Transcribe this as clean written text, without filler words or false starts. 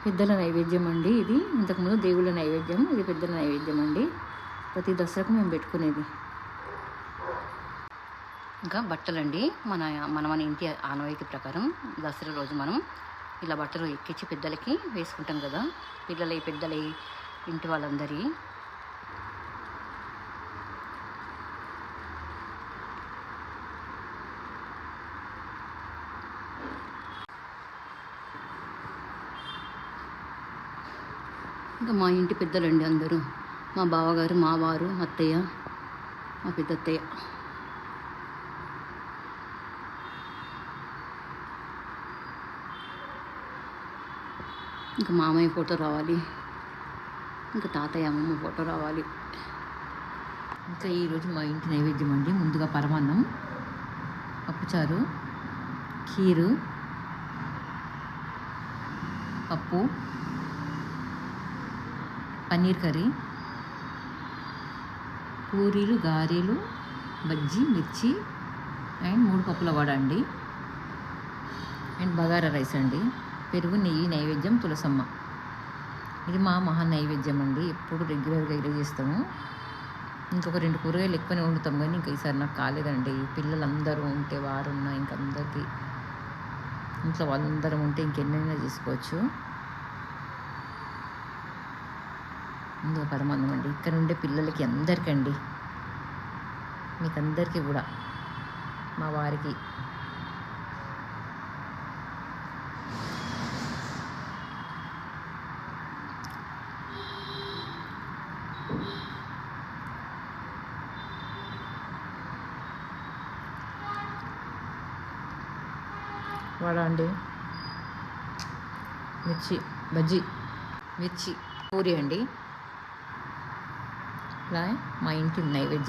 పెద్దల నైవేద్యం అండి ఇది. ఇంతకుముందు దేవుళ్ళ నైవేద్యం, ఇది పెద్దల నైవేద్యం అండి. ప్రతి దసరాకు మేము పెట్టుకునేది. ఇంకా బట్టలండి, మన ఇంటి ఆనవాయితీ ప్రకారం దసరా రోజు మనం ఇలా బట్టలు ఎక్కించి పెద్దలకి వేసుకుంటాం కదా. పెద్దలై ఇంటి వాళ్ళందరి ఇంకా మా ఇంటి పెద్దలండి అందరూ, మా బావగారు, మా వారు, అత్తయ్య, మా పెద్దత్తయ్య. ఇంకా మామయ్య ఫోటో రావాలి, ఇంకా తాతయ్య అమ్మమ్మ ఫోటో రావాలి. ఇంకా ఈరోజు మా ఇంటి నైవేద్యం అండి. ముందుగా పరమాన్నం, పప్పుచారు, ఖీరు, పప్పు, పన్నీర్ కర్రీ, పూరీలు, గారెలు, బజ్జీ, మిర్చి అండ్ 3 పప్పుల వడ అండి. అండ్ బగారా రైస్ అండి. పెరుగు, నెయ్యి నైవేద్యం తులసమ్మ. ఇది మా మహా నైవేద్యం అండి. ఎప్పుడు రెగ్యులర్గా ఇలా చేస్తాము. ఇంకొక 2 కూరగాయలు ఎక్కువనే వండుతాం, కానీ ఇంకా ఈసారి నాకు కాలేదండి. పిల్లలందరూ ఉంటే, వారున్నా, ఇంకందరికీ ఇంట్లో వాళ్ళందరం ఉంటే ఇంకెన్నైనా చేసుకోవచ్చు. ముందుగా పరమాన్నం అండి. ఇక్కడ ఉండే పిల్లలకి అందరికండి, మీకు అందరికీ కూడా, మా వారికి వడ అండి, మిర్చి బజ్జీ, మిర్చి పూరి అండి. ఇలా మా ఇంటి నైవేద్యం.